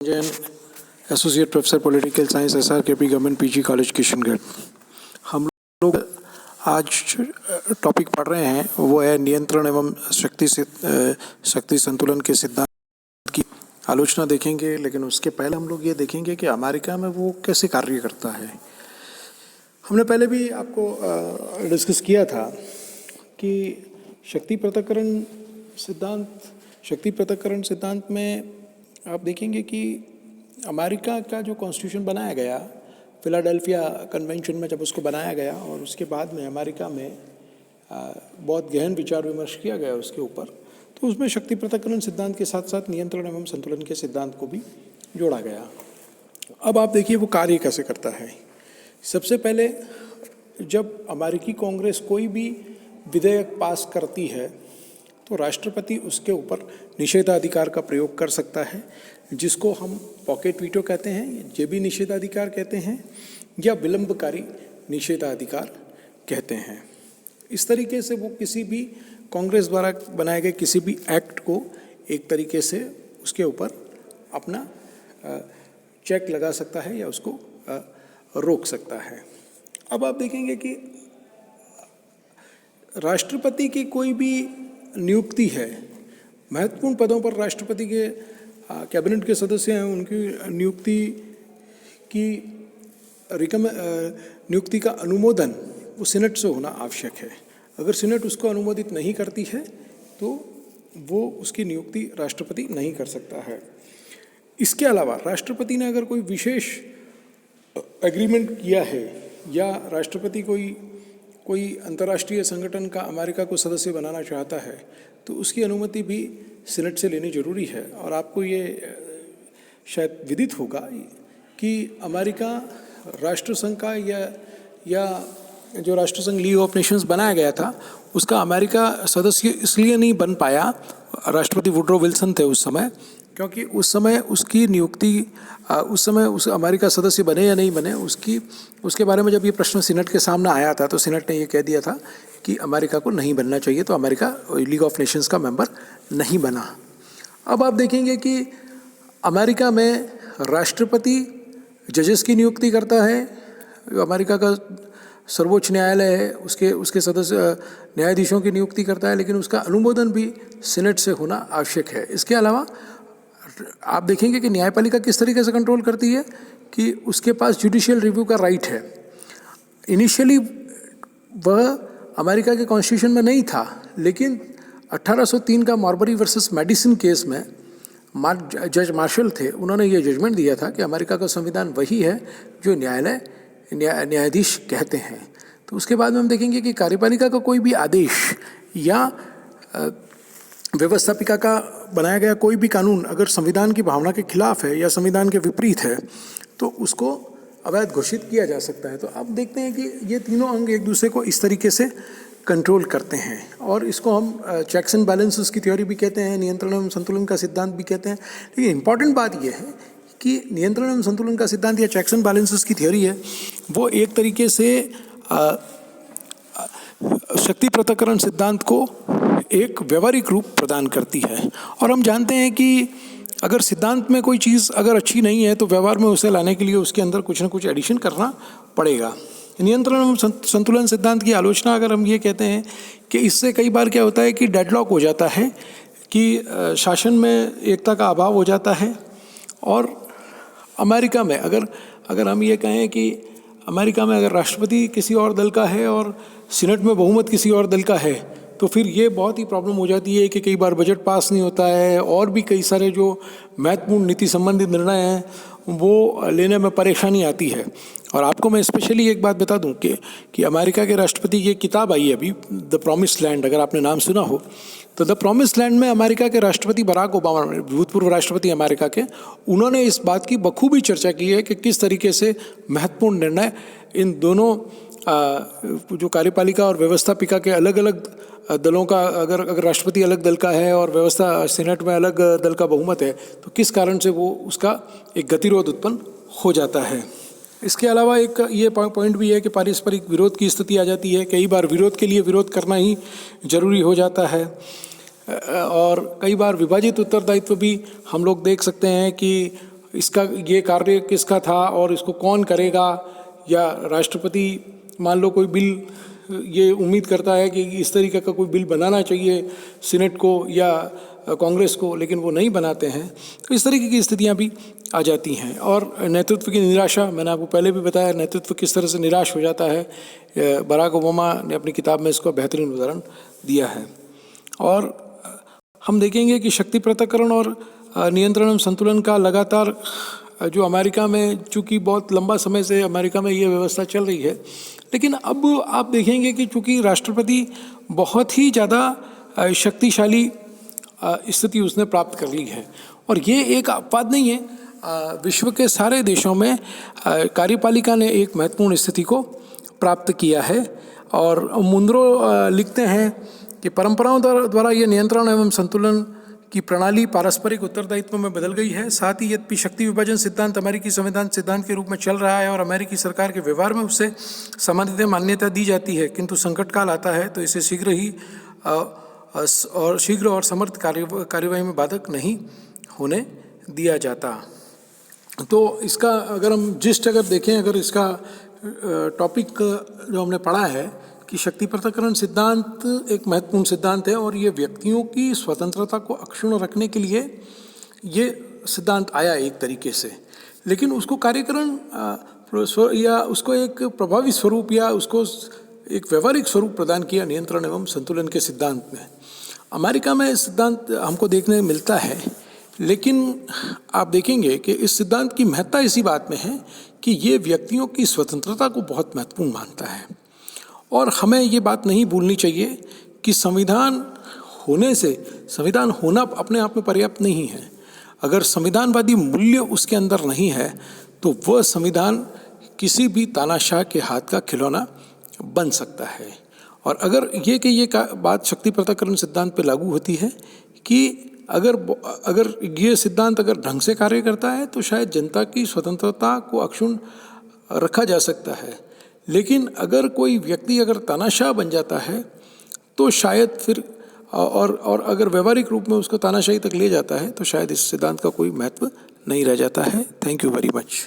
Jain, associate professor political science, SRKP government PG college Kishangarh. हम लोग आज टॉपिक पढ़ रहे हैं वो है नियंत्रण एवं शक्ति संतुलन के सिद्धांत की आलोचना देखेंगे। लेकिन उसके पहले हम लोग ये देखेंगे कि अमेरिका में वो कैसे कार्य करता है। हमने पहले भी आपको डिस्कस किया था कि शक्ति पृथक्करण सिद्धांत में आप देखेंगे कि अमेरिका का जो कॉन्स्टिट्यूशन बनाया गया फिलाडेल्फिया कन्वेंशन में, जब उसको बनाया गया और उसके बाद में अमेरिका में बहुत गहन विचार विमर्श किया गया उसके ऊपर, तो उसमें शक्ति पृथक्करण सिद्धांत के साथ साथ नियंत्रण एवं संतुलन के सिद्धांत को भी जोड़ा गया। अब आप देखिए वो कार्य कैसे करता है। सबसे पहले जब अमेरिकी कांग्रेस कोई भी विधेयक पास करती है तो राष्ट्रपति उसके ऊपर निषेधाधिकार का प्रयोग कर सकता है, जिसको हम पॉकेट वीटो कहते हैं, ये भी निषेधाधिकार कहते हैं, या विलंबकारी निषेधाधिकार कहते हैं। इस तरीके से वो किसी भी कांग्रेस द्वारा बनाए गए किसी भी एक्ट को एक तरीके से उसके ऊपर अपना चेक लगा सकता है या उसको रोक सकता है। अब आप देखेंगे कि राष्ट्रपति की कोई भी नियुक्ति है, महत्वपूर्ण पदों पर राष्ट्रपति के कैबिनेट के सदस्य हैं, उनकी नियुक्ति का अनुमोदन वो सीनेट से होना आवश्यक है। अगर सीनेट उसको अनुमोदित नहीं करती है तो वो उसकी नियुक्ति राष्ट्रपति नहीं कर सकता है। इसके अलावा राष्ट्रपति ने अगर कोई विशेष एग्रीमेंट किया है या राष्ट्रपति कोई अंतर्राष्ट्रीय संगठन का अमेरिका को सदस्य बनाना चाहता है तो उसकी अनुमति भी सीनेट से लेनी जरूरी है। और आपको ये शायद विदित होगा कि अमेरिका राष्ट्रसंघ का या जो राष्ट्रसंघ लीग ऑफ नेशंस बनाया गया था उसका अमेरिका सदस्य इसलिए नहीं बन पाया, राष्ट्रपति वुड्रो विल्सन थे उस समय, क्योंकि उस समय उसकी नियुक्ति उस अमेरिका सदस्य बने या नहीं बने उसके बारे में जब ये प्रश्न सीनेट के सामने आया था तो सीनेट ने ये कह दिया था कि अमेरिका को नहीं बनना चाहिए, तो अमेरिका लीग ऑफ नेशंस का मेंबर नहीं बना। अब आप देखेंगे कि अमेरिका में राष्ट्रपति जजेस की नियुक्ति करता है, अमेरिका का सर्वोच्च न्यायालय है उसके सदस्य न्यायाधीशों की नियुक्ति करता है, लेकिन उसका अनुमोदन भी सीनेट से होना आवश्यक है। इसके अलावा आप देखेंगे कि न्यायपालिका किस तरीके से कंट्रोल करती है कि उसके पास जुडिशियल रिव्यू का राइट है। इनिशियली वह अमेरिका के कॉन्स्टिट्यूशन में नहीं था, लेकिन 1803 का मॉर्बरी वर्सेस मेडिसिन केस में जज मार्शल थे, उन्होंने ये जजमेंट दिया था कि अमेरिका का संविधान वही है जो न्यायाधीश कहते हैं। तो उसके बाद में हम देखेंगे कि कार्यपालिका का कोई भी आदेश या व्यवस्थापिका का बनाया गया कोई भी कानून अगर संविधान की भावना के खिलाफ है या संविधान के विपरीत है तो उसको अवैध घोषित किया जा सकता है। तो अब देखते हैं कि ये तीनों अंग एक दूसरे को इस तरीके से कंट्रोल करते हैं और इसको हम चेक्स एंड बैलेंसेस की थ्योरी भी कहते हैं, नियंत्रण एवं संतुलन का सिद्धांत भी कहते हैं। लेकिन इंपॉर्टेंट बात यह है कि नियंत्रण एवं संतुलन का सिद्धांत या चेक्स एंड बैलेंसेस की थ्योरी है वो एक तरीके से शक्ति पृथक्करण सिद्धांत को एक व्यवहारिक रूप प्रदान करती है। और हम जानते हैं कि अगर सिद्धांत में कोई चीज़ अगर अच्छी नहीं है तो व्यवहार में उसे लाने के लिए उसके अंदर कुछ ना कुछ एडिशन करना पड़ेगा। नियंत्रण एवं संतुलन सिद्धांत की आलोचना अगर हम ये कहते हैं कि इससे कई बार क्या होता है कि डेडलॉक हो जाता है, कि शासन में एकता का अभाव हो जाता है। और अमेरिका में अगर हम ये कहें कि अमेरिका में अगर राष्ट्रपति किसी और दल का है और सीनेट में बहुमत किसी और दल का है तो फिर ये बहुत ही प्रॉब्लम हो जाती है कि कई बार बजट पास नहीं होता है और भी कई सारे जो महत्वपूर्ण नीति संबंधित निर्णय हैं वो लेने में परेशानी आती है। और आपको मैं स्पेशली एक बात बता दूं कि अमेरिका के राष्ट्रपति की एक किताब आई है अभी, द प्रॉमिस्ड लैंड, अगर आपने नाम सुना हो तो द प्रॉमिस्ड लैंड में अमेरिका के राष्ट्रपति बराक ओबामा, भूतपूर्व राष्ट्रपति अमेरिका के, उन्होंने इस बात की बखूबी चर्चा की है कि किस तरीके से महत्वपूर्ण निर्णय इन दोनों जो कार्यपालिका और व्यवस्थापिका के अलग अलग दलों का, अगर राष्ट्रपति अलग दल का है और व्यवस्था सीनेट में अलग दल का बहुमत है तो किस कारण से वो उसका एक गतिरोध उत्पन्न हो जाता है। इसके अलावा एक ये पॉइंट भी है कि पारस्परिक विरोध की स्थिति आ जाती है, कई बार विरोध के लिए विरोध करना ही जरूरी हो जाता है। और कई बार विभाजित उत्तरदायित्व भी हम लोग देख सकते हैं कि इसका ये कार्य किसका था और इसको कौन करेगा, या राष्ट्रपति मान लो कोई बिल ये उम्मीद करता है कि इस तरीके का कोई बिल बनाना चाहिए सीनेट को या कांग्रेस को, लेकिन वो नहीं बनाते हैं, तो इस तरीके की स्थितियां भी आ जाती हैं। और नेतृत्व की निराशा, मैंने आपको पहले भी बताया नेतृत्व किस तरह से निराश हो जाता है। बराक ओबामा ने अपनी किताब में इसको बेहतरीन उदाहरण दिया है। और हम देखेंगे कि शक्ति पृथक्करण और नियंत्रण एवं संतुलन का लगातार जो अमेरिका में, चूँकि बहुत लंबा समय से अमेरिका में ये व्यवस्था चल रही है, लेकिन अब आप देखेंगे कि चूँकि राष्ट्रपति बहुत ही ज़्यादा शक्तिशाली स्थिति उसने प्राप्त कर ली है, और ये एक अपवाद नहीं है, विश्व के सारे देशों में कार्यपालिका ने एक महत्वपूर्ण स्थिति को प्राप्त किया है। और मुंद्रो लिखते हैं कि परंपराओं द्वारा ये नियंत्रण एवं संतुलन की प्रणाली पारस्परिक उत्तरदायित्व में बदल गई है। साथ ही यद्यपि शक्ति विभाजन सिद्धांत अमेरिकी संविधान सिद्धांत के रूप में चल रहा है और अमेरिकी सरकार के व्यवहार में उससे संबंधित मान्यता दी जाती है, किंतु संकट काल आता है तो इसे शीघ्र और समर्थ कार्यवाही में बाधक नहीं होने दिया जाता। तो इसका अगर हम जिस्ट अगर देखें, अगर इसका टॉपिक जो हमने पढ़ा है कि शक्ति पृथक्करण सिद्धांत एक महत्वपूर्ण सिद्धांत है और ये व्यक्तियों की स्वतंत्रता को अक्षुण्ण रखने के लिए ये सिद्धांत आया एक तरीके से, लेकिन उसको कार्यकरण या उसको एक प्रभावी स्वरूप या उसको एक व्यवहारिक स्वरूप प्रदान किया नियंत्रण एवं संतुलन के सिद्धांत में। अमेरिका में सिद्धांत हमको देखने मिलता है, लेकिन आप देखेंगे कि इस सिद्धांत की महत्ता इसी बात में है कि ये व्यक्तियों की स्वतंत्रता को बहुत महत्वपूर्ण मानता है। और हमें ये बात नहीं भूलनी चाहिए कि संविधान होना अपने आप में पर्याप्त नहीं है। अगर संविधानवादी मूल्य उसके अंदर नहीं है तो वह संविधान किसी भी तानाशाह के हाथ का खिलौना बन सकता है। और अगर ये बात शक्ति पृथक्करण सिद्धांत पे लागू होती है कि अगर ये सिद्धांत अगर ढंग से कार्य करता है तो शायद जनता की स्वतंत्रता को अक्षुण्ण रखा जा सकता है, लेकिन अगर कोई व्यक्ति अगर तानाशाह बन जाता है तो शायद फिर और अगर व्यवहारिक रूप में उसको तानाशाही तक ले जाता है तो शायद इस सिद्धांत का कोई महत्व नहीं रह जाता है। Thank you very much.